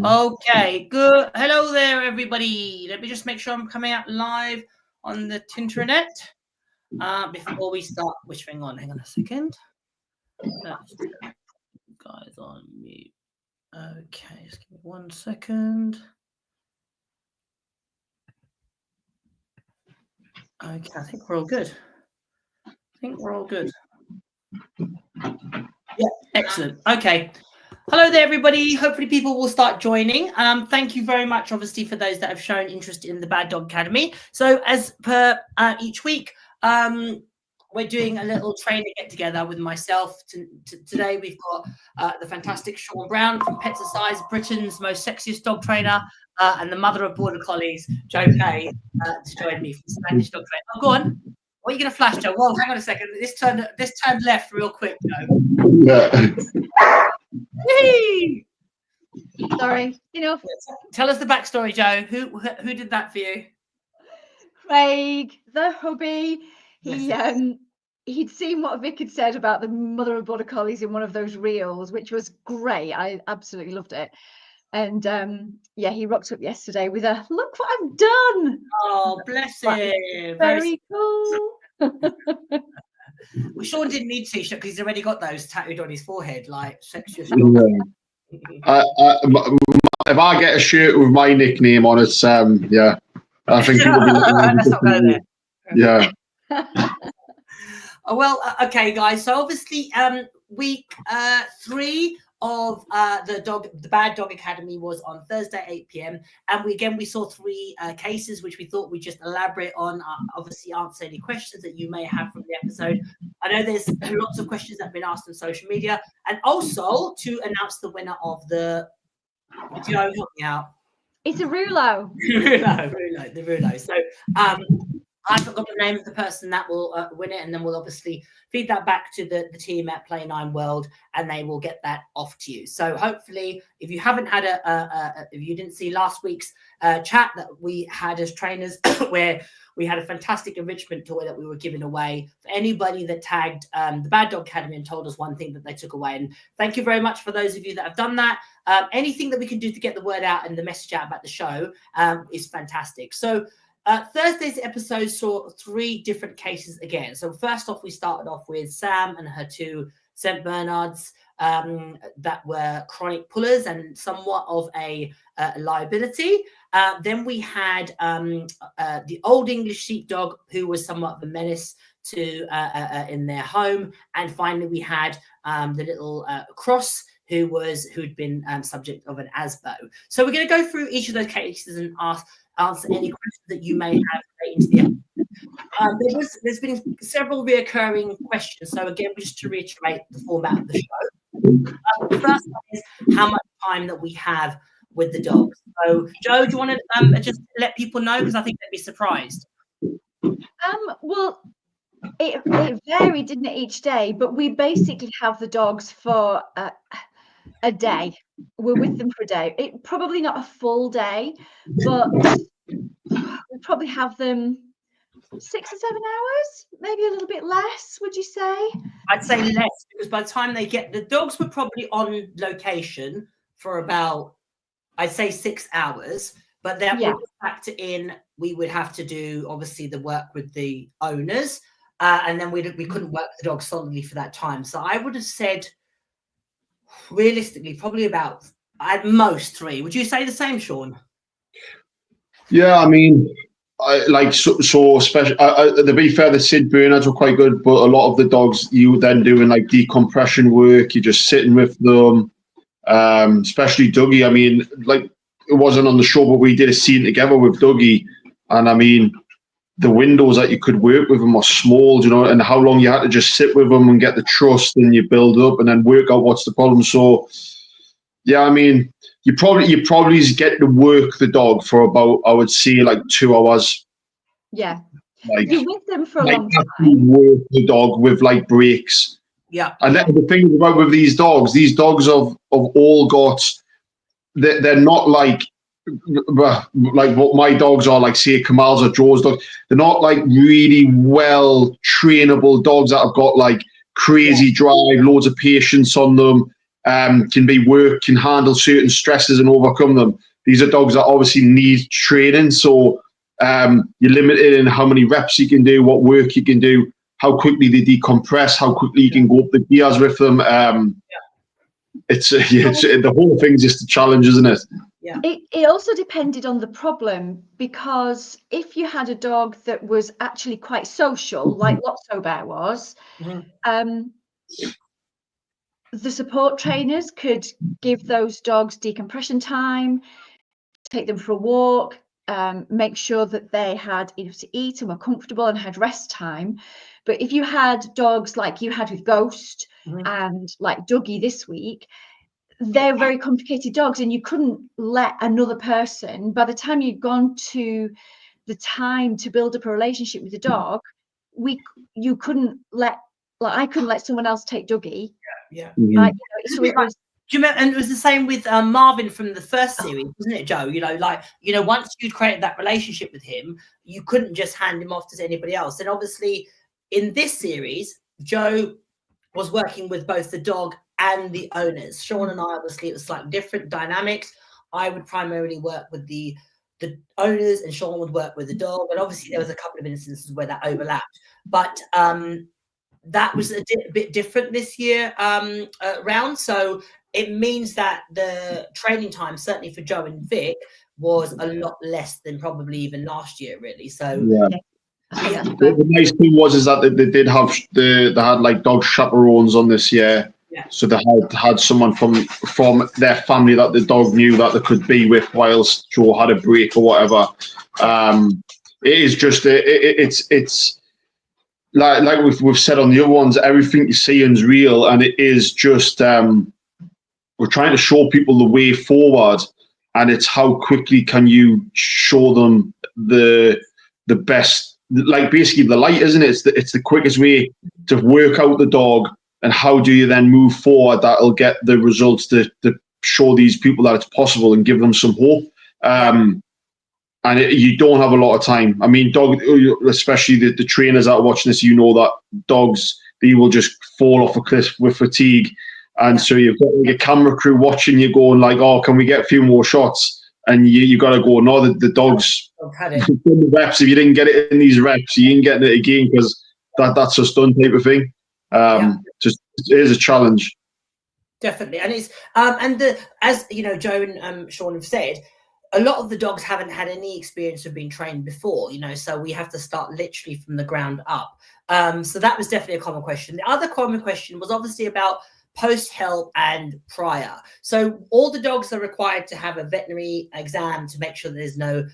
Okay, good. Hello there, everybody. Let me just make sure I'm coming out live on the Tinternet before we start. Hang on a second. Guys on mute. Okay, just give me 1 second. Okay, I think we're all good. Yeah, excellent. Okay. Hello there, everybody. Hopefully people will start joining. Thank you very much, obviously, for those that have shown interest in the Bad Dog Academy. So as per each week, we're doing a little training get-together with myself. Today we've got the fantastic Sean Brown from Pets Aside, Britain's most sexiest dog trainer, and the mother of Border Collies, Jo Kay, to join me from Spanish Dog Trainer. Oh, go on. What are you going to flash, Joe? Well, hang on a second. This turned left real quick, Joe. Yeah. Yay! Sorry, enough. Tell us the backstory, Joe. Who did that for you? Craig, the hubby. He'd seen what Vic had said about the mother of Border Collies in one of those reels, which was great. I absolutely loved it. And yeah, he rocked up yesterday with a look what I've done. Oh, bless him. Very cool. Well, Sean didn't need t-shirt because he's already got those tattooed on his forehead, like sexiest. If I get a shirt with my nickname on it, yeah, I think people will be let's not go there. Yeah. Oh, well, okay, guys. So obviously, week 3 of the Bad Dog Academy was on Thursday 8 p.m. and we saw 3 cases which we thought we'd just elaborate on, obviously answer any questions that you may have from the episode. I know there's lots of questions that have been asked on social media, and also to announce the winner of the Joe, help me out. It's a Rulo. The Rulo. So I forgot the name of the person that will win it, and then we'll obviously feed that back to the team at Play 9 World, and they will get that off to you. So hopefully, if you haven't had if you didn't see last week's chat that we had as trainers, where we had a fantastic enrichment toy that we were giving away for anybody that tagged the Bad Dog Academy and told us one thing that they took away. And thank you very much for those of you that have done that. Anything that we can do to get the word out and the message out about the show is fantastic. So Thursday's episode saw 3 different cases again. So first off, we started off with Sam and her 2 St. Bernards that were chronic pullers and somewhat of a liability. Then we had the Old English Sheepdog, who was somewhat of a menace to in their home. And finally, we had the little Cross, who'd been subject of an ASBO. So we're going to go through each of those cases and answer any questions that you may have relating to the episode. There's been several reoccurring questions. So again, just to reiterate the format of the show. The first one is how much time that we have with the dogs. So Joe, do you want to just let people know? Because I think they'd be surprised. Well, it varied, didn't it, each day? But we basically have the dogs for a day. We're with them for a day. Probably not a full day, but we probably have them 6 or 7 hours, maybe a little bit less. Would you say? I'd say less, because by the time the dogs were probably on location for about, I'd say 6 hours. But then we would factor in, we would have to do obviously the work with the owners, and then we couldn't work the dogs solidly for that time. So I would have said, realistically, probably about at most 3. Would you say the same, Sean? Yeah, I mean, especially to be fair, the St. Bernards were quite good, but a lot of the dogs you were then doing like decompression work. You're just sitting with them, especially Dougie. I mean, like it wasn't on the show, but we did a scene together with Dougie, and I mean, the windows that you could work with them are small, you know, and how long you had to just sit with them and get the trust, and you build up and then work out what's the problem. So, yeah, I mean, you probably get to work the dog for about, I would say, like 2 hours. Yeah, like, you're with them for a long time. Work the dog with like breaks. Yeah, and then the thing about with these dogs have all got. They're not like what my dogs are, like say Kamal's or Joe's dog. They're not like really well trainable dogs that have got like crazy drive, loads of patience on them. can be work, can handle certain stresses and overcome them. These are dogs that obviously need training. So you're limited in how many reps you can do, what work you can do, how quickly they decompress, how quickly you can go up the gears with them. It's the whole thing's just a challenge, isn't it? Yeah. It also depended on the problem, because if you had a dog that was actually quite social, like Lotso Bear was, the support trainers could give those dogs decompression time, take them for a walk, make sure that they had enough to eat and were comfortable and had rest time. But if you had dogs like you had with Ghost and like Dougie this week, they're very complicated dogs, and you couldn't let another person, by the time you'd gone to the time to build up a relationship with the dog, you couldn't let, like, I couldn't let someone else take Dougie. Yeah. So it was. Do you remember? And it was the same with Marvin from the first series, wasn't it, Joe? Once you'd created that relationship with him, you couldn't just hand him off to anybody else. And obviously, in this series, Joe was working with both the dog and the owners. Sean and I, obviously, it was like different dynamics. I would primarily work with the owners, and Sean would work with the dog. And obviously, there was a couple of instances where that overlapped. But that was a bit different this year round. So it means that the training time, certainly for Joe and Vic, was a lot less than probably even last year, really. So the nice thing was that they had like dog chaperones on this year. Yeah. So they had someone from their family that the dog knew that they could be with whilst Joe had a break or whatever. It is just it's like we've said on the other ones, everything you see is real, and it is just we're trying to show people the way forward, and it's how quickly can you show them the best, like basically the light, isn't it? It's the quickest way to work out the dog, and how do you then move forward that'll get the results to show these people that it's possible and give them some hope. And you don't have a lot of time. I mean, especially the trainers that are watching this, that dogs, they will just fall off a cliff with fatigue. And so you've got your camera crew watching you going like, oh, can we get a few more shots? And you got to go, no, the dogs, the reps, if you didn't get it in these reps, you ain't getting it again, because that's just done type of thing. Just it is a challenge. Definitely. And it's, as you know, Joe and Sean have said, a lot of the dogs haven't had any experience of being trained before, so we have to start literally from the ground up. So that was definitely a common question. The other common question was obviously about post-help and prior. So all the dogs are required to have a veterinary exam to make sure there's no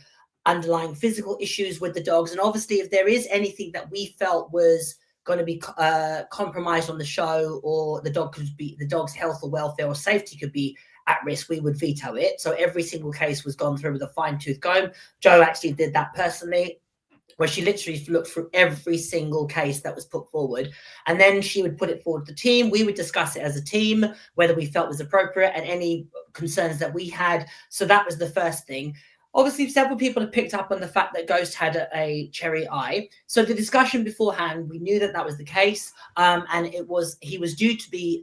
underlying physical issues with the dogs. And obviously, if there is anything that we felt was going to be compromised on the show, or the dog's health or welfare or safety could be at risk, we would veto it. So every single case was gone through with a fine-tooth comb. Joe actually did that personally, where she literally looked through every single case that was put forward, and then she would put it forward to the team. We would discuss it as a team, whether we felt was appropriate and any concerns that we had. So that was the first thing. Obviously, several people have picked up on the fact that Ghost had a cherry eye. So the discussion beforehand, we knew that was the case, and he was due to be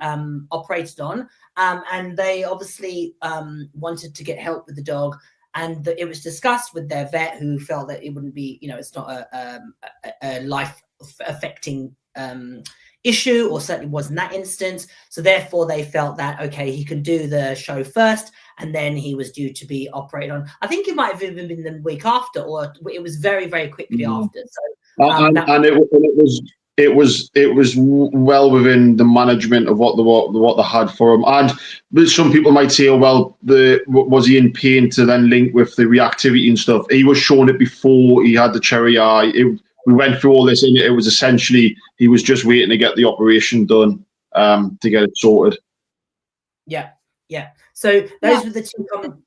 operated on, and they obviously wanted to get help with the dog. And it was discussed with their vet, who felt that it wouldn't be, it's not a life-affecting issue, or certainly wasn't that instance. So therefore, they felt that, okay, he could do the show first, and then he was due to be operated on. I think it might have even been the week after, or it was very, very quickly after. So it was well within the management of what they had for him. And some people might say, oh, well, was he in pain to then link with the reactivity and stuff? He was shown it before he had the cherry eye. We went through all this, and it was essentially he was just waiting to get the operation done to get it sorted. Yeah. So those were the two common.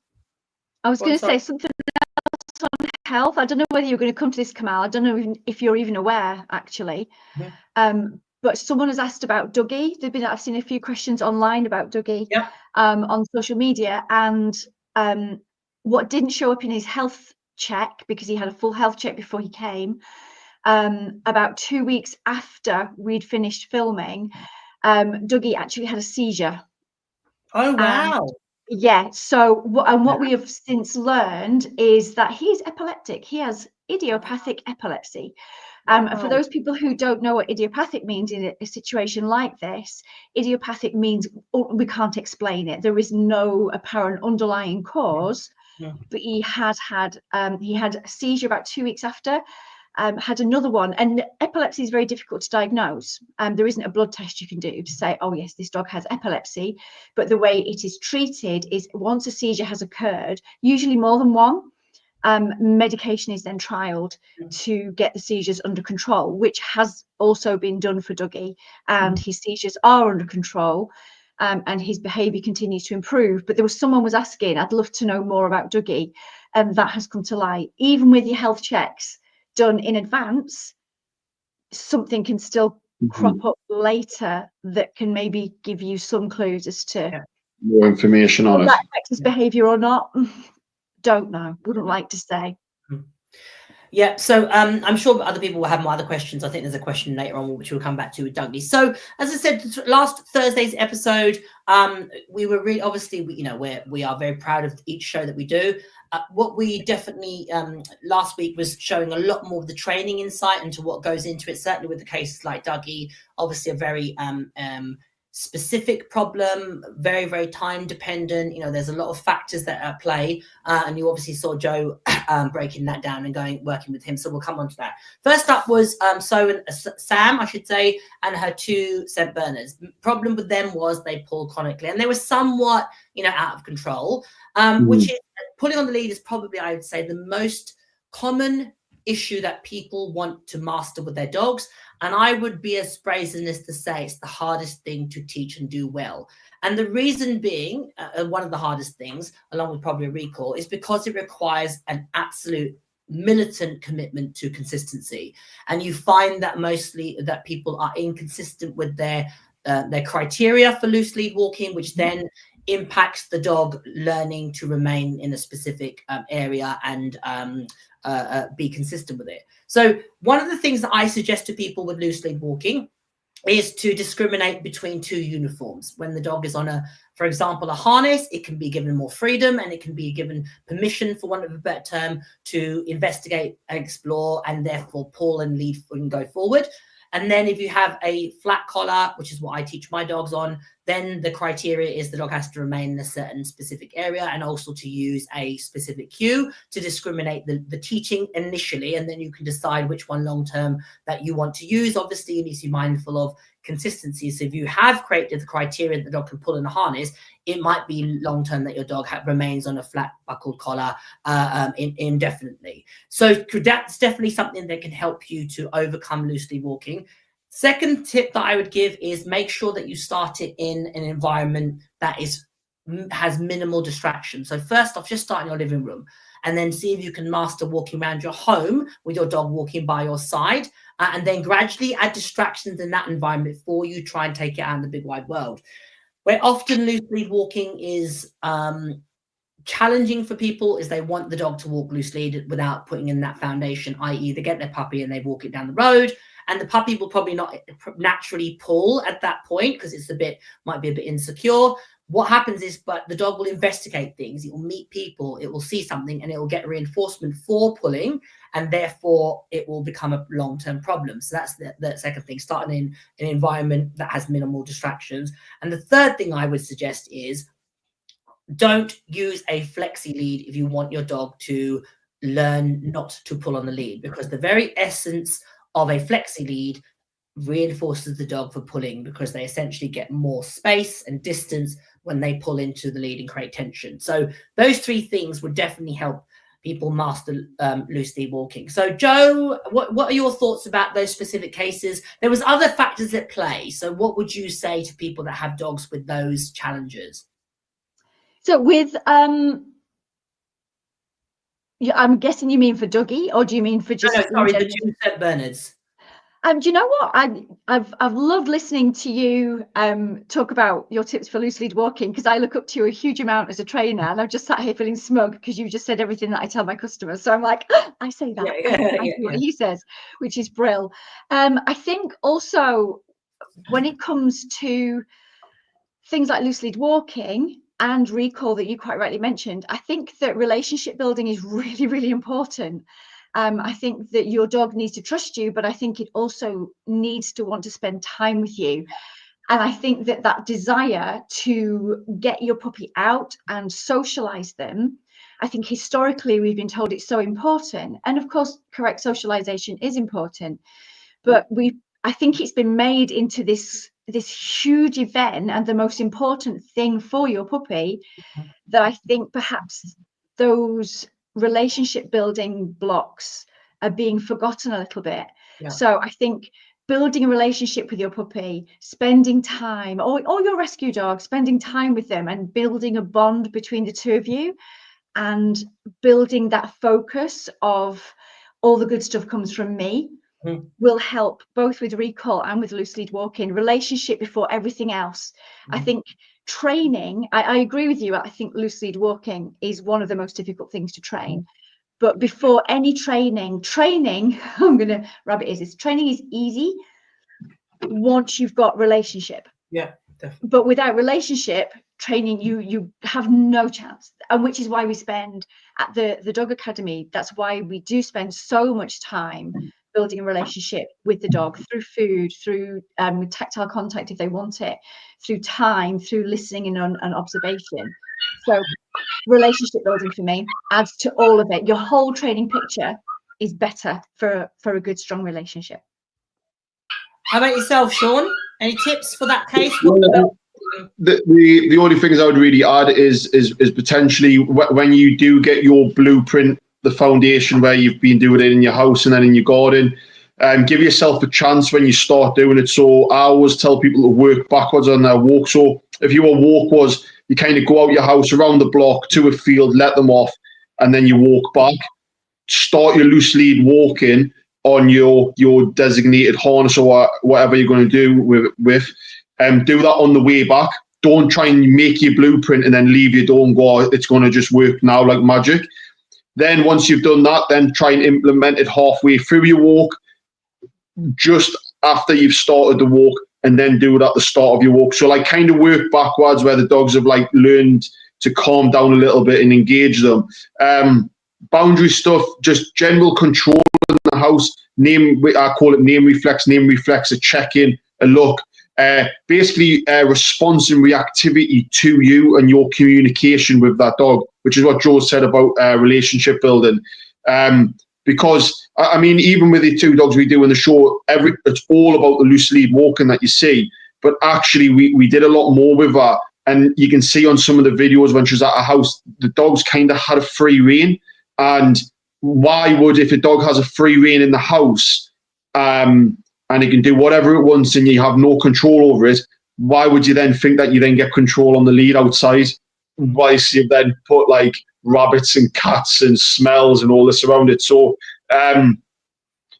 I was going to say something else on health. I don't know whether you're going to come to this, Kamal. I don't know if you're even aware, actually. But someone has asked about Dougie. I've seen a few questions online about Dougie on social media, and what didn't show up in his health check, because he had a full health check before he came, about 2 weeks after we'd finished filming, Dougie actually had a seizure. Oh, wow. Yeah, so what we have since learned is that he's epileptic. He has idiopathic epilepsy. For those people who don't know what idiopathic means in a situation like this, idiopathic means we can't explain it. There is no apparent underlying cause, but he had a seizure about 2 weeks after. Had another one, and epilepsy is very difficult to diagnose. There isn't a blood test you can do to say, oh yes, this dog has epilepsy, but the way it is treated is once a seizure has occurred, usually more than one, medication is then trialed to get the seizures under control, which has also been done for Dougie, and his seizures are under control. And his behaviour continues to improve. But there was someone was asking, I'd love to know more about Dougie, and that has come to light. Even with your health checks done in advance, something can still crop up later that can maybe give you some clues as to more information on it. That affects his behaviour or not. Don't know. Wouldn't like to say. Yeah, so I'm sure other people will have more other questions. I think there's a question later on which we'll come back to with Dougie. So as I said, last Thursday's episode, we were really obviously we are very proud of each show that we do. What we definitely last week was showing a lot more of the training insight into what goes into it. Certainly with the cases like Dougie, obviously a very specific problem, very, very time dependent. There's a lot of factors that are at play, and you obviously saw Joe breaking that down and working with him. So we'll come on to that. First up was Sam, I should say, and her 2 St. Bernards. Problem with them was they pulled chronically, and they were somewhat, out of control. Which is pulling on the lead is probably, I would say, the most common issue that people want to master with their dogs. And I would be as brazen as to say it's the hardest thing to teach and do well. And the reason being, one of the hardest things, along with probably a recall, is because it requires an absolute militant commitment to consistency. And you find that mostly that people are inconsistent with their criteria for loose lead walking, which then impacts the dog learning to remain in a specific area and be consistent with it. So one of the things that I suggest to people with loose lead walking is to discriminate between 2 uniforms. When the dog is on for example, a harness, it can be given more freedom and it can be given permission, for want of a better term, to investigate and explore and therefore pull and lead and go forward. And then if you have a flat collar, which is what I teach my dogs on, then the criteria is the dog has to remain in a certain specific area and also to use a specific cue to discriminate the teaching initially. And then you can decide which one long-term that you want to use. Obviously, you need to be mindful of consistency. So if you have created the criteria that the dog can pull in a harness, it might be long-term that your dog remains on a flat buckled collar indefinitely. So that's definitely something that can help you to overcome loose lead walking. Second tip that I would give is make sure that you start it in an environment that has minimal distraction. So first off, just start in your living room and then see if you can master walking around your home with your dog walking by your side, and then gradually add distractions in that environment before you try and take it out in the big wide world. Where often loose lead walking is challenging for people is they want the dog to walk loose lead without putting in that foundation, i.e. they get their puppy and they walk it down the road, and the puppy will probably not naturally pull at that point because it's might be a bit insecure. What happens is, but the dog will investigate things, it will meet people, it will see something, and it will get reinforcement for pulling, and therefore it will become a long-term problem. So that's the second thing, starting in an environment that has minimal distractions. And the third thing I would suggest is don't use a flexi lead if you want your dog to learn not to pull on the lead, because the very essence of a flexi lead reinforces the dog for pulling, because they essentially get more space and distance when they pull into the lead and create tension. So those 3 things would definitely help people master loose lead walking. So Joe, what are your thoughts about those specific cases? There was other factors at play. So what would you say to people that have dogs with those challenges? So with I'm guessing you mean for Dougie, or do you mean for just? No, sorry, the 2 St. Bernards. Do you know what? I've loved listening to you talk about your tips for loose lead walking, because I look up to you a huge amount as a trainer, and I've just sat here feeling smug because you just said everything that I tell my customers. So I'm like, I say that. I do what he says, which is brill. I think also when it comes to things like loose lead walking and recall that you quite rightly mentioned, I think that relationship building is really, really important. I think that your dog needs to trust you, but I think it also needs to want to spend time with you. And I think that that desire to get your puppy out and socialize them, I think historically we've been told it's so important. And of course, correct socialization is important. But I think it's been made into this huge event and the most important thing for your puppy, that I think perhaps those relationship building blocks are being forgotten a little bit. Yeah. So I think building a relationship with your puppy, spending time, or your rescue dog, spending time with them and building a bond between the two of you, and building that focus of all the good stuff comes from me, will help both with recall and with loose lead walking. Relationship before everything else. I think training, I agree with you. I think loose lead walking is one of the most difficult things to train. But before any training, I'm going to rabbit is this. Training is easy once you've got relationship. Yeah, definitely. But without relationship, training, you have no chance. And which is why we spend at the Dog Academy, that's why we do spend so much time building a relationship with the dog through food, through tactile contact if they want it, through time, through listening and observation. So relationship building for me adds to all of it. Your whole training picture is better for a good, strong relationship. How about yourself, Sean? Any tips for that case? The only things I would really add is potentially when you do get your blueprint, the foundation where you've been doing it in your house and then in your garden, give yourself a chance when you start doing it. So I always tell people to work backwards on their walk. So if your walk was, you kind of go out your house, around the block to a field, let them off, and then you walk back. Start your loose lead walking on your designated harness or whatever you're going to do with. Do that on the way back. Don't try and make your blueprint and then leave your door and go, oh, it's going to just work now like magic. Then once you've done that, then try and implement it halfway through your walk, just after you've started the walk, and then do it at the start of your walk. So like kind of work backwards where the dogs have like learned to calm down a little bit and engage them. Boundary stuff, just general control in the house. I call it name reflex, a check-in, a look. Basically response and reactivity to you and your communication with that dog, which is what Joe said about relationship building. Because I mean, even with the two dogs we do in the show, it's all about the loose lead walking that you see. But actually, we did a lot more with that, and you can see on some of the videos when she was at our house, the dogs kind of had a free rein. And why would, if a dog has a free rein in the house, and it can do whatever it wants and you have no control over it, why would you then think that you then get control on the lead outside? Why you then put like rabbits and cats and smells and all this around it? So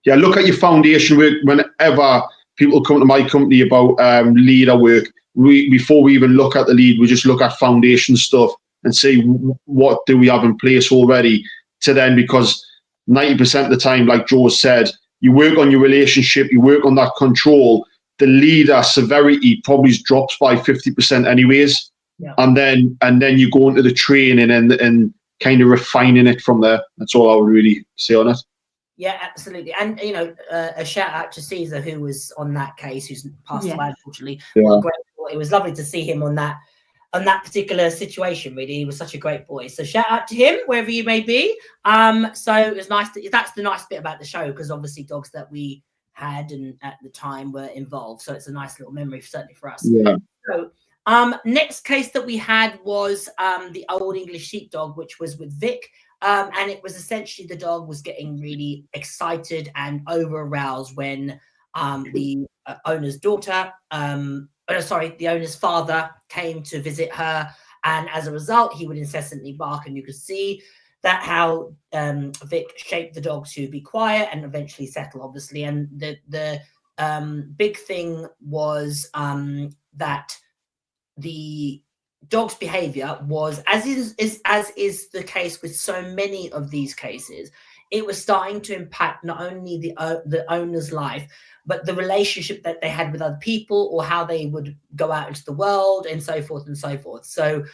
look at your foundation work. Whenever people come to my company about leader work, before we even look at the lead, we just look at foundation stuff and see what do we have in place already, to then, because 90% of the time, like Joe said, you work on your relationship, you work on that control, the leader severity probably drops by 50% anyways. Yeah. And then you go into the training and kind of refining it from there. That's all I would really say on it. Yeah, absolutely. And, you know, a shout out to Caesar, who was on that case, who's passed away, unfortunately. Yeah. It was lovely to see him on that particular situation, really. He was such a great boy. So shout out to him, wherever you may be. So it was nice. That's the nice bit about the show, because obviously dogs that we had and at the time were involved. So it's a nice little memory, certainly for us. Yeah. So next case that we had was the Old English Sheepdog, which was with Vic. And it was essentially the dog was getting really excited and over aroused when the owner's daughter, the owner's father came to visit her. And as a result, he would incessantly bark. And you could see that how Vic shaped the dog to be quiet and eventually settle, obviously. And the big thing was that the dog's behavior was, as is the case with so many of these cases, it was starting to impact not only the owner's life, but the relationship that they had with other people, or how they would go out into the world, and so forth and so forth. So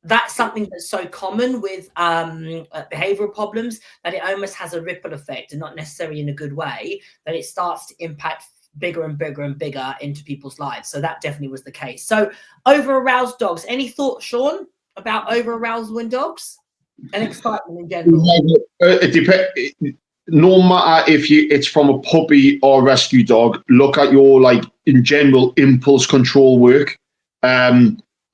that's something that's so common with behavioral problems, that it almost has a ripple effect, and not necessarily in a good way, that it starts to impact bigger and bigger and bigger into people's lives. So that definitely was the case. So over aroused dogs, any thoughts, Sean, about over arousal in dogs and excitement in general? It depends. No matter if it's from a puppy or a rescue dog, look at your, like, in general, impulse control work,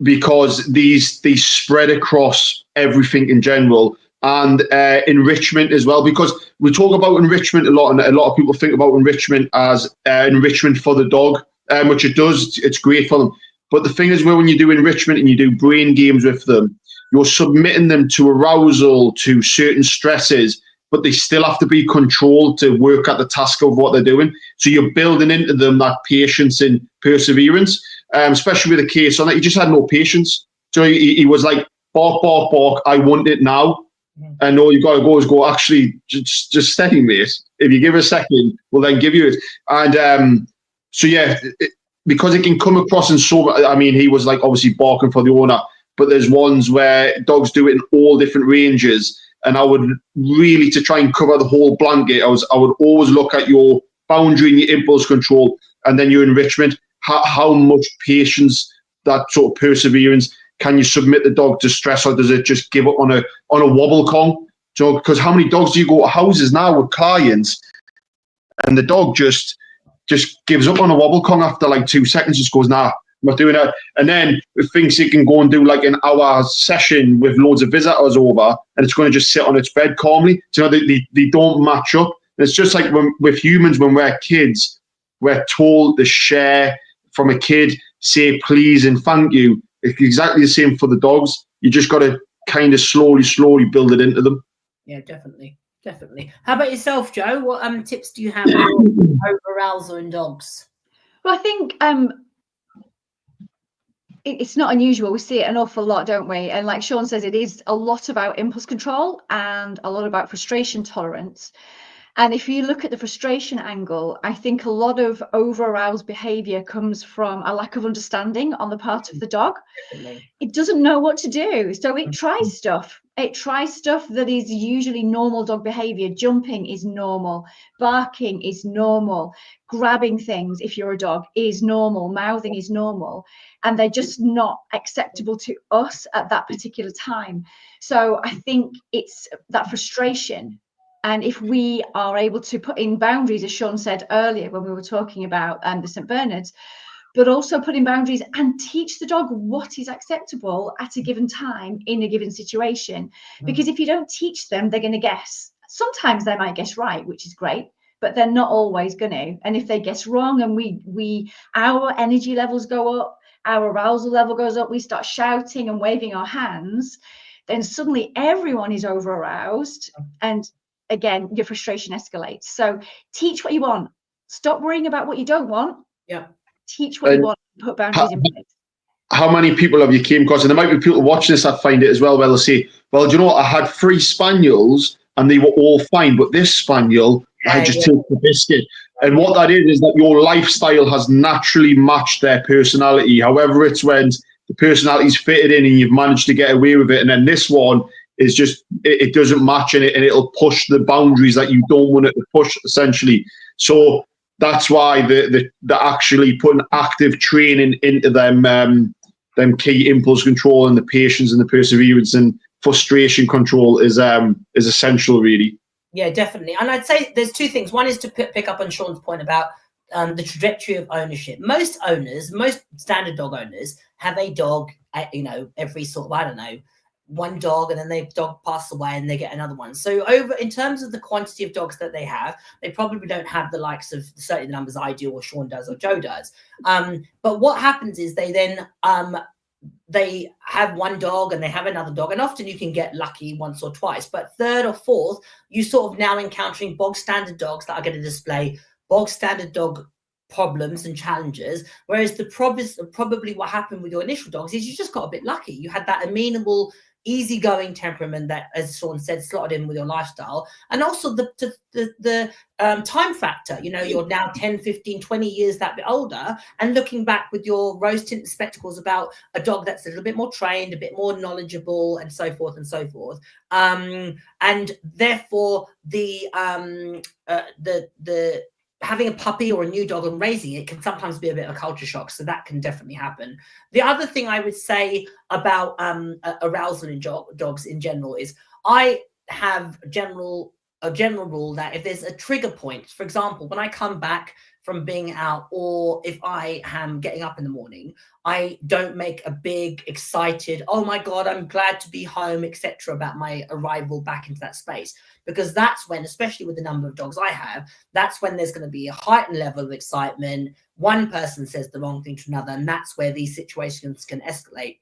because these spread across everything in general, and enrichment as well, because we talk about enrichment a lot, and a lot of people think about enrichment as enrichment for the dog, which it does. It's great for them. But the thing is, when you do enrichment and you do brain games with them, you're submitting them to arousal, to certain stresses, but they still have to be controlled to work at the task of what they're doing. So you're building into them that patience and perseverance, especially with a case on it. He just had no patience. So he was like, bark, bark, bark, I want it now. And all you've got to go is go, actually, just steady, mate. If you give it a second, we'll then give you it. And so, yeah, because it can come across in so much, I mean, he was like obviously barking for the owner, but there's ones where dogs do it in all different ranges. And I would really, to try and cover the whole blanket, I would always look at your boundary and your impulse control, and then your enrichment. How much patience, that sort of perseverance, can you submit the dog to stress, or does it just give up on a wobble Kong? So, because how many dogs do you go to houses now with clients, and the dog just gives up on a wobble Kong after like 2 seconds, just goes, nah, I'm not doing that. And then it thinks it can go and do like an hour session with loads of visitors over, and it's going to just sit on its bed calmly. So they don't match up. And it's just like with humans, when we're kids, we're told to share from a kid, say please and thank you. It's exactly the same for the dogs. You just got to kind of slowly build it into them. Yeah, definitely. How about yourself, Joe? What tips do you have for over arousal in dogs? Well, I think it's not unusual. We see it an awful lot, don't we? And like Sean says, it is a lot about impulse control and a lot about frustration tolerance. And if you look at the frustration angle, I think a lot of over-aroused behavior comes from a lack of understanding on the part of the dog. It doesn't know what to do, so it tries stuff. It tries stuff that is usually normal dog behavior. Jumping is normal, barking is normal, grabbing things, if you're a dog, is normal, mouthing is normal, and they're just not acceptable to us at that particular time. So I think it's that frustration. And if we are able to put in boundaries, as Sean said earlier when we were talking about the St. Bernards, but also put in boundaries and teach the dog what is acceptable at a given time in a given situation. Because if you don't teach them, they're going to guess. Sometimes they might guess right, which is great, but they're not always going to. And if they guess wrong and our energy levels go up, our arousal level goes up, we start shouting and waving our hands, then suddenly everyone is over aroused, and again, your frustration escalates. So teach what you want. Stop worrying about what you don't want. Yeah. Teach what you want. Put boundaries in place. How many people have you came across? And there might be people watching this that find it as well, where they'll say, well, do you know what? I had 3 spaniels and they were all fine, but this spaniel, I just took the biscuit. And what that is that your lifestyle has naturally matched their personality. However, it's when the personality's fitted in and you've managed to get away with it. And then this one is just, it doesn't match in it, and it'll push the boundaries that you don't want it to push, essentially. So that's why the actually putting active training into them key impulse control and the patience and the perseverance and frustration control is essential, really. Yeah, definitely. And I'd say there's 2 things. One is to pick up on Sean's point about the trajectory of ownership. Most standard dog owners have a dog, every sort of, I don't know, 1 dog, and then the dog passes away and they get another one. So in terms of the quantity of dogs that they have, they probably don't have the likes of certainly the numbers I do or Sean does or Joe does. But what happens is they then they have 1 dog and they have another dog, and often you can get lucky once or twice, but 3rd or 4th, you sort of now encountering bog standard dogs that are going to display bog standard dog problems and challenges, whereas probably what happened with your initial dogs is you just got a bit lucky. You had that amenable easygoing temperament that, as Sean said, slotted in with your lifestyle, and also the time factor. You know, you're now 10, 15, 20 years that bit older, and looking back with your rose-tinted spectacles about a dog that's a little bit more trained, a bit more knowledgeable, and so forth and so forth. And therefore, the having a puppy or a new dog and raising it can sometimes be a bit of a culture shock. So that can definitely happen. The other thing I would say about arousal in dogs in general is I have a general rule that if there's a trigger point, for example, when I come back from being out, or if I am getting up in the morning, I don't make a big excited, oh my God, I'm glad to be home, etc., about my arrival back into that space. Because that's when, especially with the number of dogs I have, that's when there's going to be a heightened level of excitement. One person says the wrong thing to another, and that's where these situations can escalate.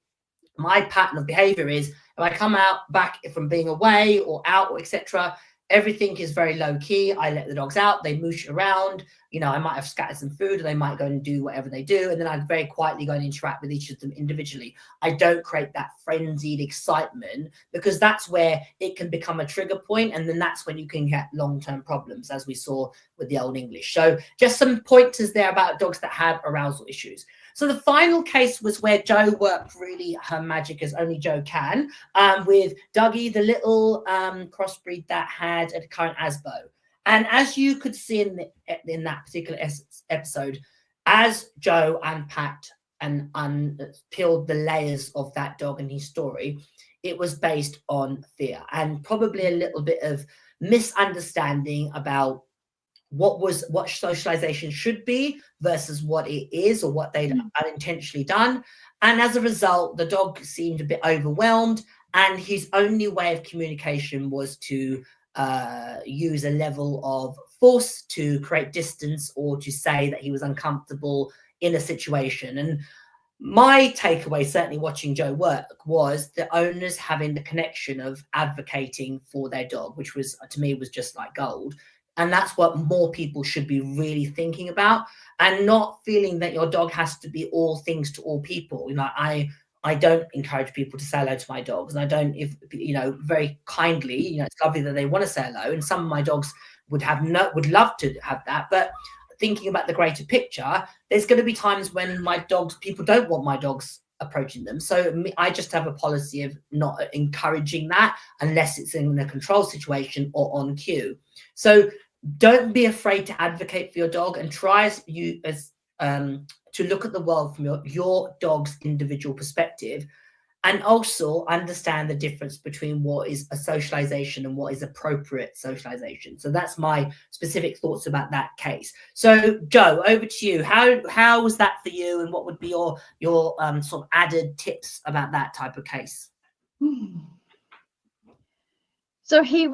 My pattern of behavior is, if I come out back from being away or out or etc., everything is very low key. I let the dogs out, they moosh around. You know, I might have scattered some food, or they might go and do whatever they do, and then I very quietly go and interact with each of them individually. I don't create that frenzied excitement, because that's where it can become a trigger point, and then that's when you can get long-term problems, as we saw with the Old English. So just some pointers there about dogs that have arousal issues. So the final case was where Jo worked really her magic as only Jo can, with Dougie, the little crossbreed that had a current ASBO. And as you could see in that particular episode, as Jo unpacked and peeled the layers of that dog and his story, it was based on fear and probably a little bit of misunderstanding about what socialization should be versus what it is, or what they'd unintentionally done. And as a result, the dog seemed a bit overwhelmed, and his only way of communication was to use a level of force to create distance, or to say that he was uncomfortable in a situation. And my takeaway, certainly watching Jo work, was the owners having the connection of advocating for their dog, which was, to me, was just like gold. And that's what more people should be really thinking about, and not feeling that your dog has to be all things to all people. You know, I don't encourage people to say hello to my dogs, and I don't, if you know, very kindly, you know, it's lovely that they want to say hello, and some of my dogs would love to have that, but thinking about the greater picture, there's going to be times when people don't want my dogs approaching them. So I just have a policy of not encouraging that unless it's in a control situation or on cue. So don't be afraid to advocate for your dog, and try to look at the world from your dog's individual perspective, and also understand the difference between what is a socialization and what is appropriate socialization. So that's my specific thoughts about that case. So Jo, over to you. How was that for you, and what would be your sort of added tips about that type of case? So he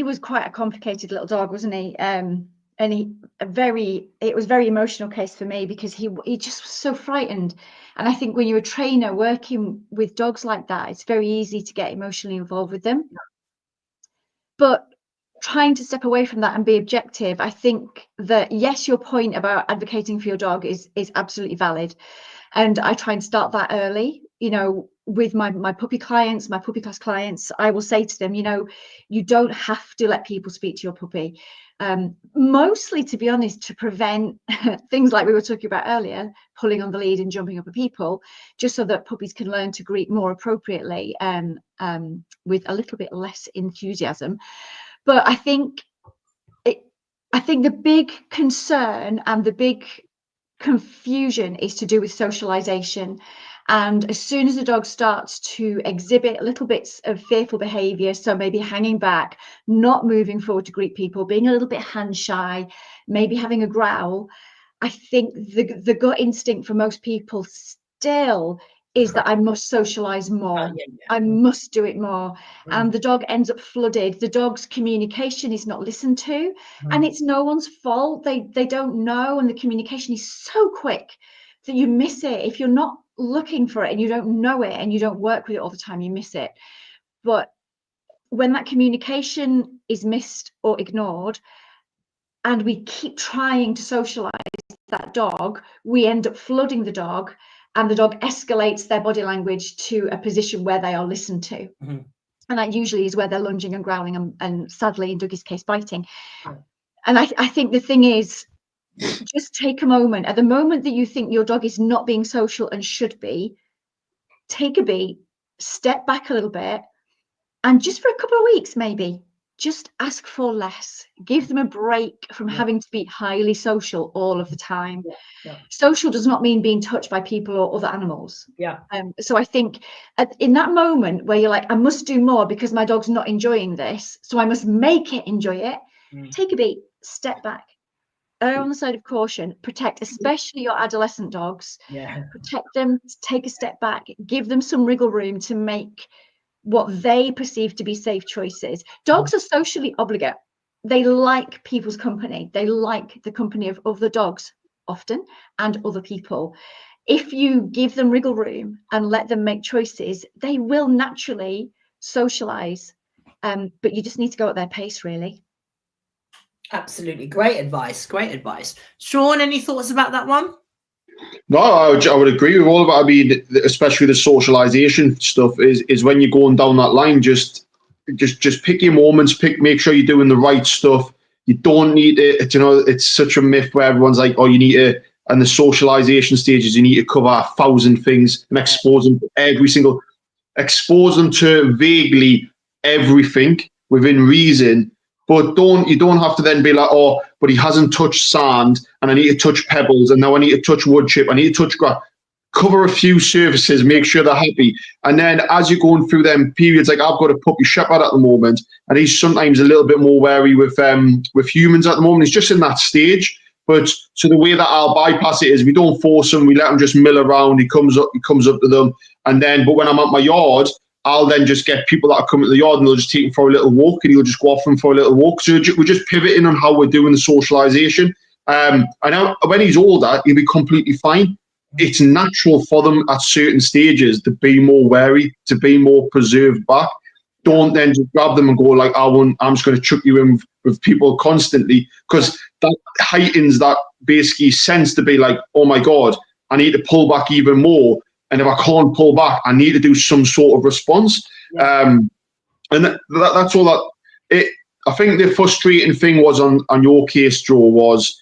was quite a complicated little dog, wasn't he? And it was a very emotional case for me, because he just was so frightened. And I think when you're a trainer working with dogs like that, it's very easy to get emotionally involved with them. But trying to step away from that and be objective, I think that, yes, your point about advocating for your dog is absolutely valid. And I try and start that early, you know, with my puppy clients, my puppy class clients. I will say to them, you know, you don't have to let people speak to your puppy. Mostly, to be honest, to prevent things like we were talking about earlier, pulling on the lead and jumping up at people, just so that puppies can learn to greet more appropriately and with a little bit less enthusiasm. But I think the big concern and the big confusion is to do with socialization. And as soon as the dog starts to exhibit little bits of fearful behavior, so maybe hanging back, not moving forward to greet people, being a little bit hand shy, maybe having a growl, I think the gut instinct for most people still is that I must socialize more. I must do it more. And the dog ends up flooded. The dog's communication is not listened to, and it's no one's fault. They don't know, and the communication is so quick that you miss it. If you're not looking for it and you don't know it and you don't work with it all the time, you miss it. But when that communication is missed or ignored, and we keep trying to socialize that dog, we end up flooding the dog, and the dog escalates their body language to a position where they are listened to. Mhm. And that usually is where they're lunging and growling and sadly, in Dougie's case, biting. Yeah. And I think the thing is, just take a moment. At the moment that you think your dog is not being social and should be, take a beat, step back a little bit, and just for a couple of weeks, maybe, just ask for less. Give them a break from having to be highly social all of the time. Yeah. Social does not mean being touched by people or other animals. Yeah. So I think in that moment where you're like, I must do more because my dog's not enjoying this, so I must make it enjoy it. Take a beat, step back, err on the side of caution, protect especially your adolescent dogs. Yeah. Protect them, take a step back, give them some wriggle room to make what they perceive to be safe choices. Dogs are socially obligate. They like people's company. They like the company of other dogs often and other people. If you give them wriggle room and let them make choices, they will naturally socialize. But you just need to go at their pace, really. Absolutely. Great advice. Great advice. Sean, any thoughts about that one? No, I would agree with all of it. I mean, especially the socialization stuff is when you're going down that line, just pick your moments, make sure you're doing the right stuff. You don't need it. You know, it's such a myth where everyone's like, oh, you need to, and the socialization stages, you need to cover 1,000 things and expose them to expose them to vaguely everything within reason. But you don't have to then be like, oh, but he hasn't touched sand and I need to touch pebbles and now I need to touch wood chip, I need to touch grass. Cover a few surfaces, make sure they're happy. And then as you're going through them periods, like I've got a puppy shepherd at the moment, and he's sometimes a little bit more wary with humans at the moment. He's just in that stage. But so the way that I'll bypass it is we don't force him, we let him just mill around, he comes up to them. And then, but when I'm at my yard, I'll then just get people that are coming to the yard and they'll just take him for a little walk and he'll just go off him for a little walk. So we're just pivoting on how we're doing the socialization. I know when he's older, he'll be completely fine. It's natural for them at certain stages to be more wary, to be more preserved back. Don't then just grab them and go like, I'm just going to chuck you in with people constantly, because that heightens that basically sense to be like, oh my God, I need to pull back even more. And if I can't pull back, I need to do some sort of response. Yeah. And that's all that. I think the frustrating thing was on your case, Joe, was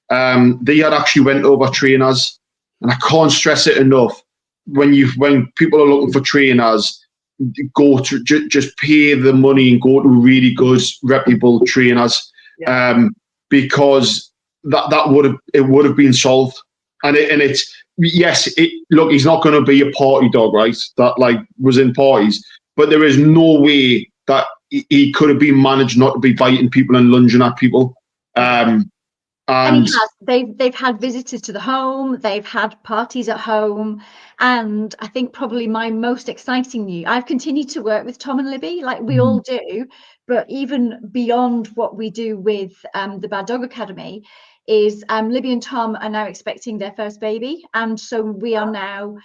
they had actually went over trainers, and I can't stress it enough. When people are looking for trainers, go to just pay the money and go to really good, reputable trainers, because that would have been solved. And it's yes, look, he's not going to be a party dog, right? That like was in parties, but there is no way that he could have been managed not to be biting people and lunging at people. And he has. They've had visitors to the home. They've had parties at home, and I think probably my most exciting news. I've continued to work with Tom and Libby, like we all do, but even beyond what we do with the Bad Dog Academy, is Libby and Tom are now expecting their first baby, and so we are now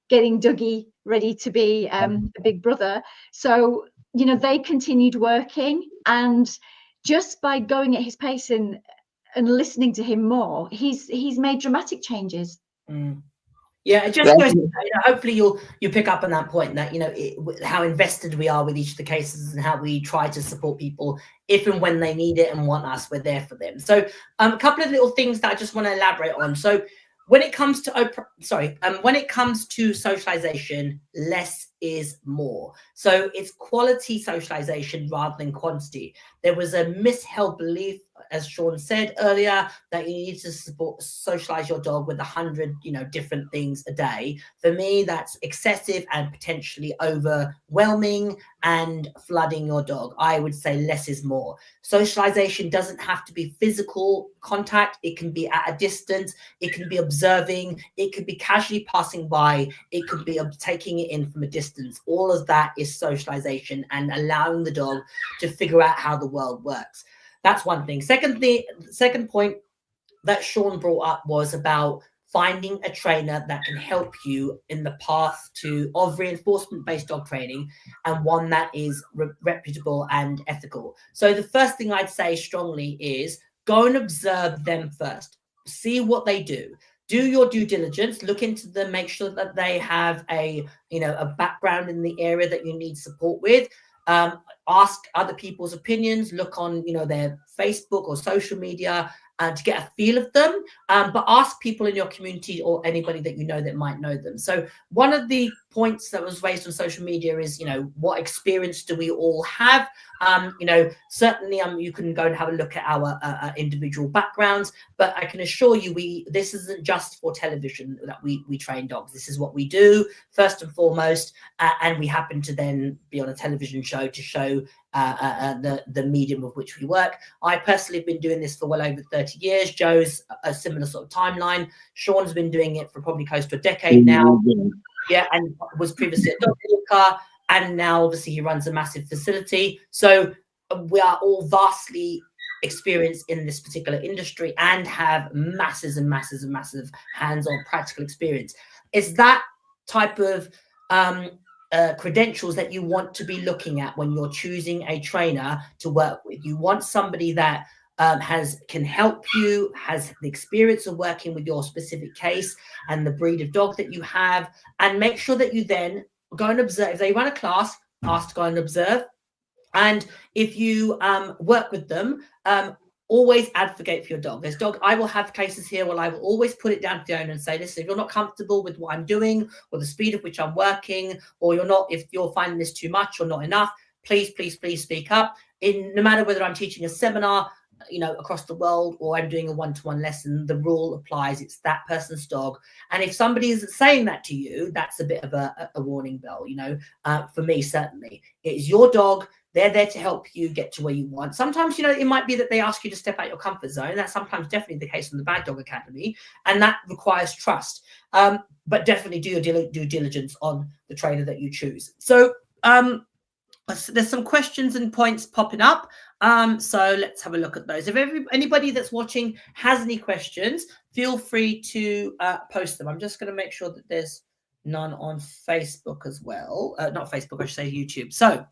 getting Dougie ready to be a big brother. So they continued working, and just by going at his pace and listening to him more, he's made dramatic changes. Yeah, it just goes, hopefully you pick up on that point that how invested we are with each of the cases and how we try to support people if and when they need it and want us, we're there for them. So a couple of little things that I just want to elaborate on. So when it comes to socialization, less is more. So it's quality socialization rather than quantity. There was a misheld belief, as Sean said earlier, that you need to socialize your dog with 100, different things a day. For me, that's excessive and potentially overwhelming and flooding your dog. I would say less is more. Socialization doesn't have to be physical contact. It can be at a distance. It can be observing. It could be casually passing by. It could be taking it in from a distance. All of that is socialization and allowing the dog to figure out how the world works. That's one thing. Second point that Sean brought up was about finding a trainer that can help you in the path of reinforcement-based dog training, and one that is reputable and ethical. So the first thing I'd say strongly is go and observe them first. See what they do. do your due diligence, look into them, make sure that they have a background in the area that you need support with. Ask other people's opinions, look on their Facebook or social media to get a feel of them, but ask people in your community or anybody that you know that might know them. So one of the points that was raised on social media is, what experience do we all have? Certainly you can go and have a look at our individual backgrounds, but I can assure you this isn't just for television that we train dogs. This is what we do first and foremost, and we happen to then be on a television show to show the medium of which we work. I personally have been doing this for well over 30 years. Joe's a similar sort of timeline. Sean's been doing it for probably close to a decade now. Yeah, and was previously a dog walker, and now obviously he runs a massive facility. So we are all vastly experienced in this particular industry and have masses and masses and massive hands-on practical experience. It's that type of credentials that you want to be looking at when you're choosing a trainer to work with. You want somebody that can help you, has the experience of working with your specific case and the breed of dog that you have, and make sure that you then go and observe. If they run a class, ask to go and observe. And if you work with them, always advocate for your dog. I will have cases here where I will always put it down to the owner and say, listen, if you're not comfortable with what I'm doing or the speed at which I'm working, or if you're finding this too much or not enough, please speak up. No matter whether I'm teaching a seminar, across the world, or I'm doing a one-to-one lesson, the rule applies. It's that person's dog. And if somebody isn't saying that to you, that's a bit of a warning bell, for me, certainly. It's your dog. They're there to help you get to where you want. Sometimes, it might be that they ask you to step out your comfort zone. That's sometimes definitely the case in the Bad Dog Academy, and that requires trust. But definitely do your due diligence on the trainer that you choose. So there's some questions and points popping up. So let's have a look at those. If anybody that's watching has any questions, feel free to post them. I'm just going to make sure that there's none on Facebook as well. Not Facebook, I should say YouTube. So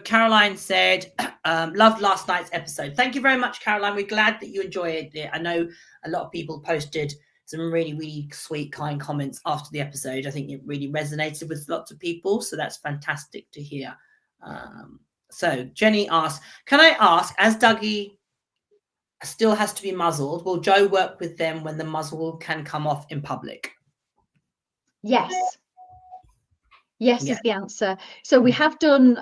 Caroline said, loved last night's episode. Thank you very much, Caroline. We're glad that you enjoyed it. I know a lot of people posted some really, really sweet, kind comments after the episode. I think it really resonated with lots of people. So that's fantastic to hear. So Jenny asks, can I ask, as Dougie still has to be muzzled, will Joe work with them when the muzzle can come off in public? Yes. Yes, is the answer. So we have done,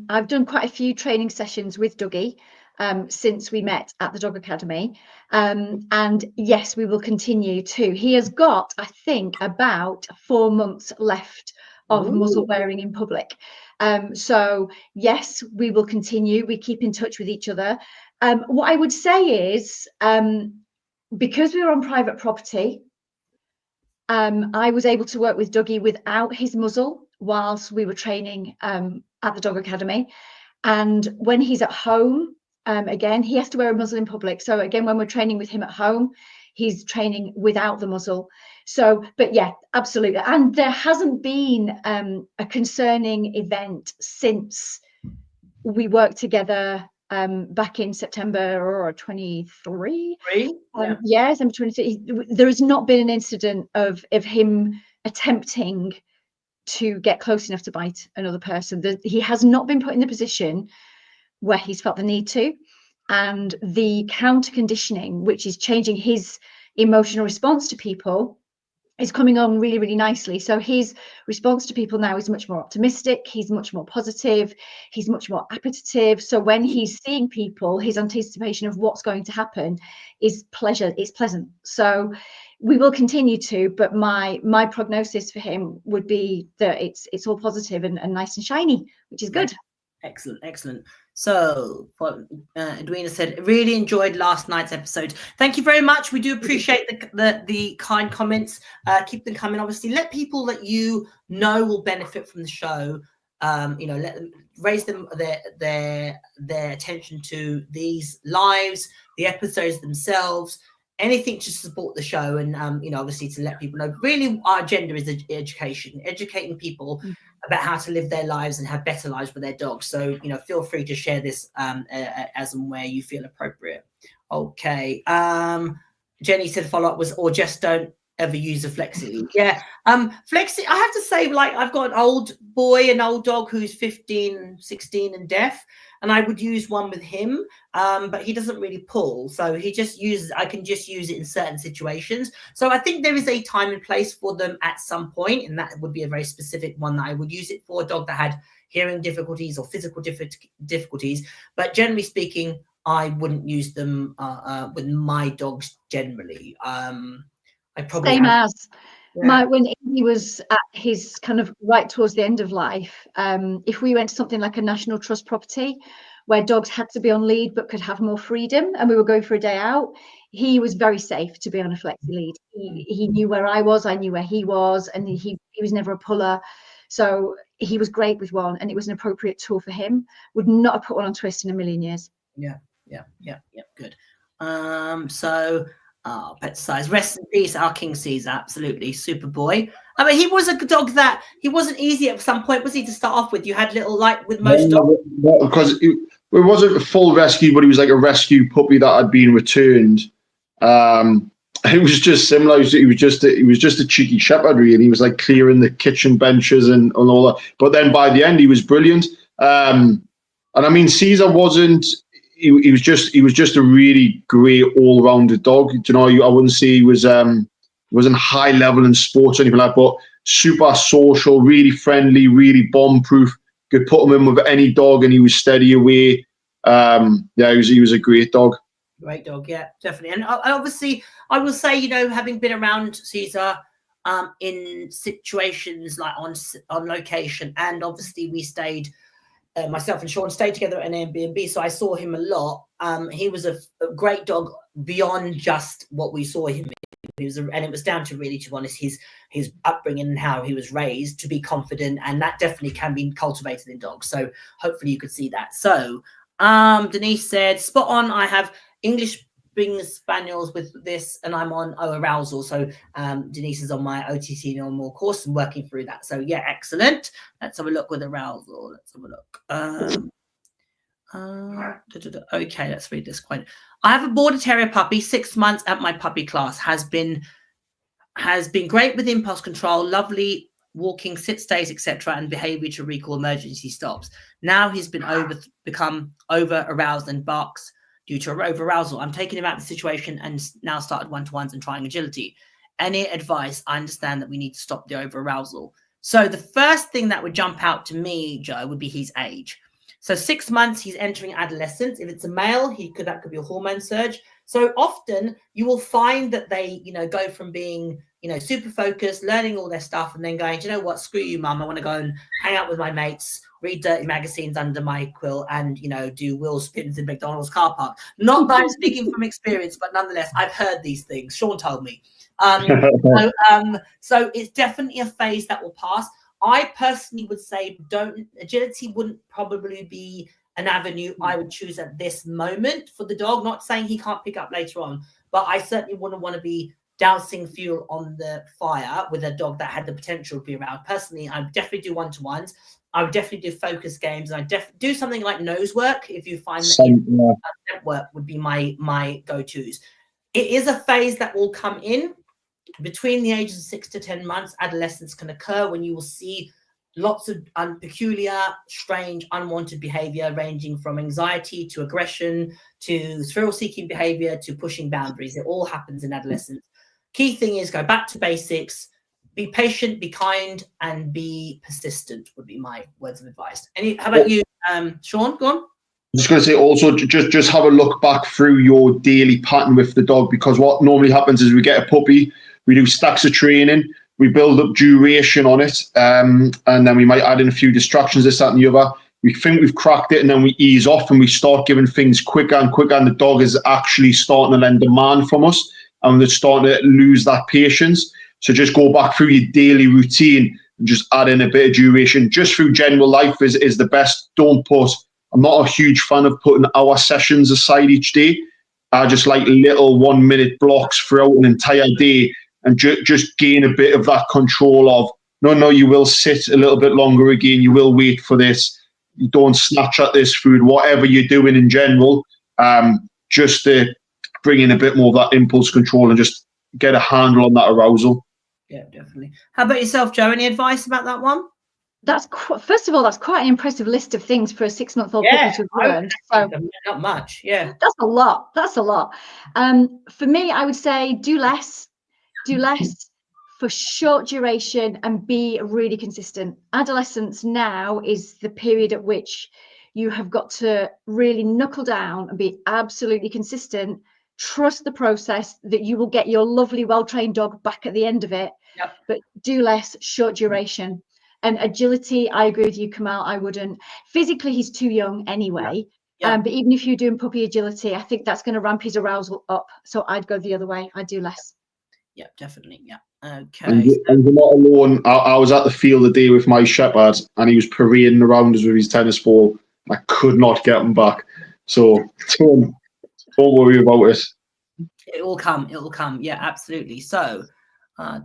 I've done quite a few training sessions with Dougie since we met at the Dog Academy. And yes, we will continue to. He has got, I think, about 4 months left of muzzle wearing in public. So yes, we will continue. We keep in touch with each other. What I would say is, because we were on private property, I was able to work with Dougie without his muzzle whilst we were training at the Dog Academy. And when he's at home, again, he has to wear a muzzle in public. So again, when we're training with him at home, he's training without the muzzle. So, but yeah, absolutely. And there hasn't been a concerning event since we worked together back in September 23. Yeah, September 23. There has not been an incident of him attempting to get close enough to bite another person. He has not been put in the position where he's felt the need to. And the counter conditioning, which is changing his emotional response to people, is coming on really, really nicely. So his response to people now is much more optimistic. He's much more positive. He's much more appetitive. So when he's seeing people, his anticipation of what's going to happen is pleasure. It's pleasant. So we will continue to, but my prognosis for him would be that it's all positive and nice and shiny, which is good. Excellent. So Edwina said, really enjoyed last night's episode. Thank you very much. We do appreciate the kind comments. Keep them coming. Obviously, let people that you know will benefit from the show, let them raise their attention to these lives, the episodes themselves, anything to support the show, and obviously to let people know. Really, our agenda is educating people about how to live their lives and have better lives with their dogs. So feel free to share this as and where you feel appropriate. Okay. Jenny said follow-up was, or just don't ever use a flexi lead. Yeah. Flexi, I have to say, like, I've got an old dog who's 15, 16 and deaf, and I would use one with him, but he doesn't really pull. So he just uses, I can just use it in certain situations. So I think there is a time and place for them at some point, and that would be a very specific one that I would use it for, a dog that had hearing difficulties or physical difficulties. But generally speaking, I wouldn't use them with my dogs generally. I probably same as yeah. when he was at his kind of right towards the end of life. If we went to something like a National Trust property where dogs had to be on lead but could have more freedom, and we were going for a day out, he was very safe to be on a flexi lead. He knew where I was, I knew where he was, and he was never a puller. So he was great with one, and it was an appropriate tool for him. Would not have put one on twist in a million years. Yeah. Good. So pet size. Rest in peace, our King Caesar. Absolutely, Superboy. I mean, he was a dog that he wasn't easy at some point, was he, to start off with? You had little, like with most dogs. Because it wasn't a full rescue, but he was like a rescue puppy that had been returned. It was just similar. He was just a cheeky shepherd, really. He was like clearing the kitchen benches and all that. But then by the end, he was brilliant. And I mean, Caesar wasn't. He was just a really great all-rounded dog. You know, I wouldn't say he wasn't high level in sports or anything like that, but super social, really friendly, really bomb-proof. Could put him in with any dog and he was steady away. Yeah, he was a great dog. Great dog, yeah, definitely. And obviously, I will say, you know, having been around Caesar in situations like on location, and obviously we stayed. Myself and Sean stayed together at an Airbnb, so I saw him a lot. He was a great dog beyond just what we saw him in. And it was down to, really, to be honest, his upbringing and how he was raised to be confident, and that definitely can be cultivated in dogs. So hopefully you could see that. So Denise said, spot on. I have English Springer Spaniels with this, and I'm on arousal. So Denise is on my OTC normal course and working through that. So yeah, excellent. Let's have a look with arousal. Let's have a look. Okay, let's read this quite. I have a Border Terrier puppy, 6 months at my puppy class. Has been great with impulse control, lovely walking, sit stays, etc., and behavior to recall emergency stops. Now he's become over aroused and barks due to over arousal. I'm taking him out of the situation and now started one-to-ones and trying agility. Any advice? I understand that we need to stop the over arousal. So the first thing that would jump out to me, Joe, would be his age. So 6 months, he's entering adolescence. If it's a male, that could be a hormone surge. So often you will find that they, you know, go from being, you know, super focused, learning all their stuff, and then going, do you know what, screw you, mum, I want to go and hang out with my mates, read dirty magazines under my quill, and, you know, do wheel spins in McDonald's car park. Not that I'm speaking from experience, but nonetheless, I've heard these things. Sean told me. So it's definitely a phase that will pass. I personally would say agility wouldn't probably be an avenue I would choose at this moment for the dog. Not saying he can't pick up later on, but I certainly wouldn't want to be dousing fuel on the fire with a dog that had the potential to be around. Personally, I would definitely do one-to-ones. I would definitely do focus games. And I'd do something like nose work if you find that scent work would be my go-tos. It is a phase that will come in between the ages of 6 to 10 months. Adolescence can occur when you will see lots of peculiar, strange, unwanted behavior, ranging from anxiety to aggression to thrill-seeking behavior to pushing boundaries. It all happens in adolescence. Key thing is go back to basics, be patient, be kind, and be persistent would be my words of advice. How about you, Sean? Go on. I'm just going to say also, just have a look back through your daily pattern with the dog, because what normally happens is we get a puppy, we do stacks of training, we build up duration on it, and then we might add in a few distractions, this, that, and the other. We think we've cracked it, and then we ease off and we start giving things quicker and quicker, and the dog is actually starting to lend demand from us, and they're starting to lose that patience. So just go back through your daily routine and just add in a bit of duration. Just through general life is the best. I'm not a huge fan of putting hour sessions aside each day. I just like little 1 minute blocks throughout an entire day, and just gain a bit of that control of, no, you will sit a little bit longer again. You will wait for this. You don't snatch at this food, whatever you're doing in general, just to bring in a bit more of that impulse control and just get a handle on that arousal. Yeah, definitely. How about yourself, Joe? Any advice about that one? That's first of all, that's quite an impressive list of things for a 6-month-old puppy to have learned. So not much. Yeah, that's a lot. That's a lot. For me, I would say do less for short duration and be really consistent. Adolescence now is the period at which you have got to really knuckle down and be absolutely consistent. Trust the process that you will get your lovely, well-trained dog back at the end of it. Yep. But do less, short duration. And agility, I agree with you, Kamal. I wouldn't. Physically, he's too young anyway. Yeah. But even if you're doing puppy agility, I think that's going to ramp his arousal up. So I'd go the other way. I'd do less. Yeah, definitely. Yeah. Okay. And you're not alone. I was at the field the day with my shepherd, and he was parading around us with his tennis ball. I could not get him back. So don't worry about it. It will come. It will come. Yeah, absolutely. So,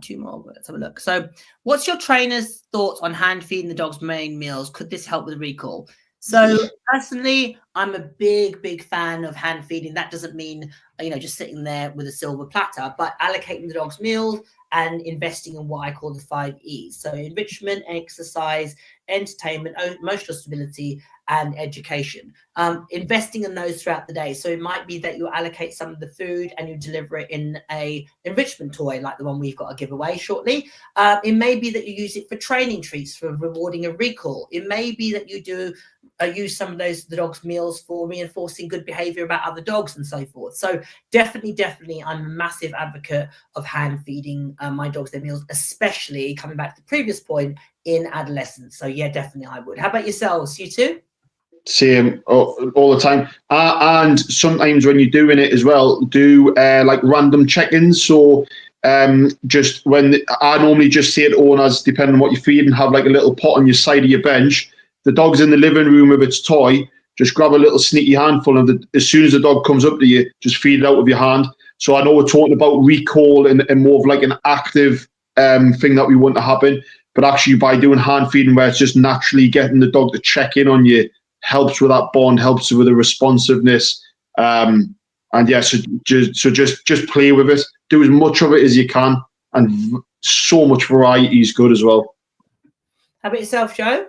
2 more. Let's have a look. So, what's your trainer's thoughts on hand feeding the dog's main meals? Could this help with recall? So, personally, I'm a big fan of hand feeding. That doesn't mean, just sitting there with a silver platter, but allocating the dog's meals and investing in what I call the 5 E's. So, enrichment, exercise, entertainment, emotional stability, and education. Investing in those throughout the day. So it might be that you allocate some of the food and you deliver it in a enrichment toy, like the one we've got to give away shortly. It may be that you use it for training treats, for rewarding a recall. It may be that you do use some of the dog's meals for reinforcing good behavior about other dogs and so forth. So definitely, I'm a massive advocate of hand feeding my dogs their meals, especially coming back to the previous point, in adolescence. So yeah, definitely I would. How about yourselves? You too? Same all the time. And sometimes when you're doing it as well, do like random check-ins. So just when I normally just say it owners, depending on what you feed, and have like a little pot on your side of your bench. The dog's in the living room with its toy. Just grab a little sneaky handful, and as soon as the dog comes up to you, just feed it out with your hand. So I know we're talking about recall and more of like an active thing that we want to happen, but actually by doing hand feeding, where it's just naturally getting the dog to check in on you, helps with that bond, helps with the responsiveness. And yeah, so just play with it. Do as much of it as you can, and so much variety is good as well. How about yourself, Joe?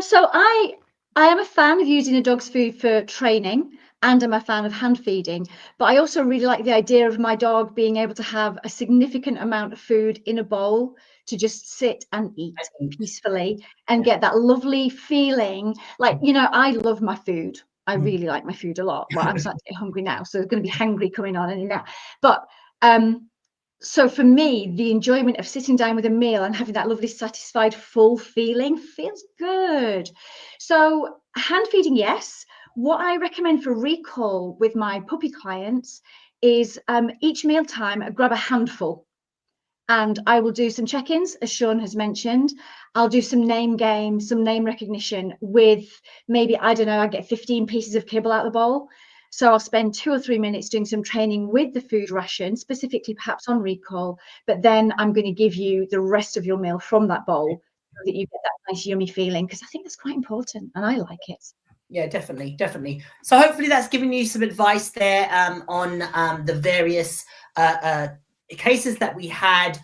So I am a fan of using a dog's food for training, and I'm a fan of hand feeding. But I also really like the idea of my dog being able to have a significant amount of food in a bowl to just sit and eat peacefully and get that lovely feeling. Like, I love my food. I really like my food a lot. Well, I'm starting to get hungry now, so there's going to be hangry coming on any now. But so for me, the enjoyment of sitting down with a meal and having that lovely satisfied full feeling feels good. So hand feeding, yes. What I recommend for recall with my puppy clients is each mealtime, grab a handful. And I will do some check-ins, as Sean has mentioned. I'll do some name games, some name recognition with maybe, I don't know, I get 15 pieces of kibble out of the bowl. So I'll spend 2 or 3 minutes doing some training with the food ration, specifically perhaps on recall. But then I'm going to give you the rest of your meal from that bowl so that you get that nice yummy feeling, because I think that's quite important and I like it. Yeah, definitely. So hopefully that's given you some advice there on the various cases that we had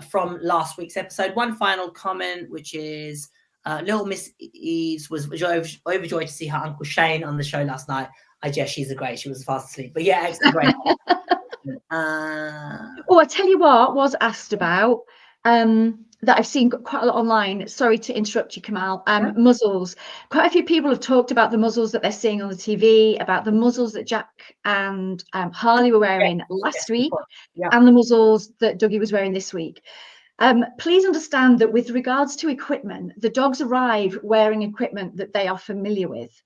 from last week's episode. One final comment, which is little Miss Eves was overjoyed to see her Uncle Shane on the show last night. She's she was fast asleep, but yeah, it's great. I tell you what was asked about that I've seen quite a lot online. Sorry to interrupt you, Kamal. Muzzles. Quite a few people have talked about the muzzles that they're seeing on the TV, about the muzzles that Jack and Harley were wearing last week, and the muzzles that Dougie was wearing this week. Please understand that with regards to equipment, the dogs arrive wearing equipment that they are familiar with.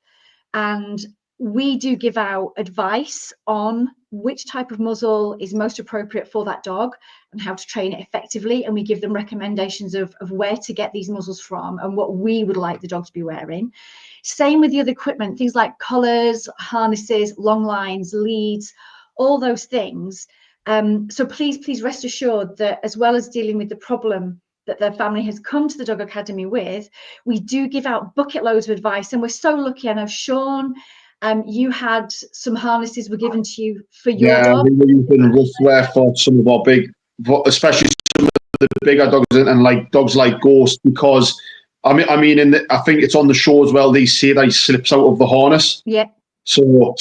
And we do give out advice on which type of muzzle is most appropriate for that dog and how to train it effectively. And we give them recommendations of where to get these muzzles from and what we would like the dog to be wearing. Same with the other equipment, things like collars, harnesses, long lines, leads, all those things. So please rest assured that as well as dealing with the problem that their family has come to the Dog Academy with, we do give out bucket loads of advice. And we're so lucky. I know Sean You had some harnesses were given to you for your Yeah, dog. we were using rough wear for some of our especially some of the bigger dogs and like dogs like Ghost, because I mean, I think it's on the show as well. They say that he slips out of the harness. Yeah. So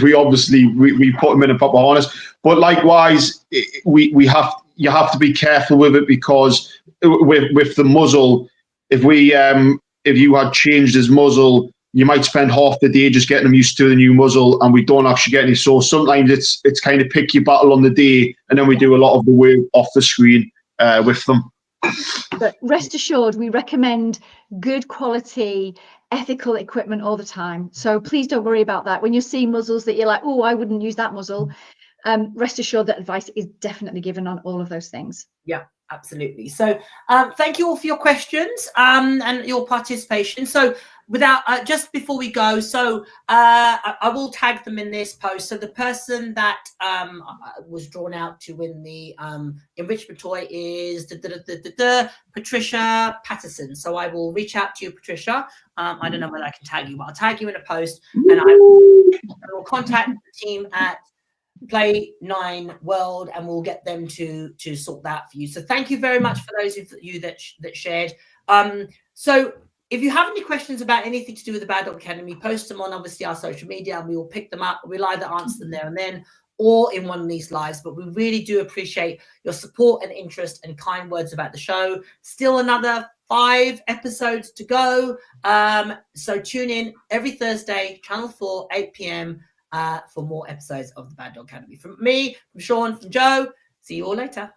we obviously we put him in a proper harness, but likewise you have to be careful with it, because with the muzzle, if you had changed his muzzle, you might spend half the day just getting them used to the new muzzle, and we don't actually get any. So sometimes it's kind of pick your battle on the day, and then we do a lot of the work off the screen with them. But rest assured, we recommend good quality, ethical equipment all the time. So please don't worry about that. When you see muzzles that you're like, oh, I wouldn't use that muzzle, rest assured that advice is definitely given on all of those things. Yeah, absolutely. So thank you all for your questions and your participation. So without just before we go, so I will tag them in this post. So the person that was drawn out to win the enrichment toy is Patricia Patterson. So I will reach out to you, Patricia. I don't know whether I can tag you, but I'll tag you in a post, and I will contact the team at Play 9 World, and we'll get them to sort that for you. So thank you very much for those of you that shared. So if you have any questions about anything to do with the Bad Dog Academy, post them on obviously our social media, and we will pick them up. We'll either answer them there and then or in one of these lives. But we really do appreciate your support and interest and kind words about the show. Still another 5 episodes to go. So tune in every Thursday, Channel 4, 8 p.m. For more episodes of the Bad Dog Academy. From me, from Sean, from Joe. See you all later.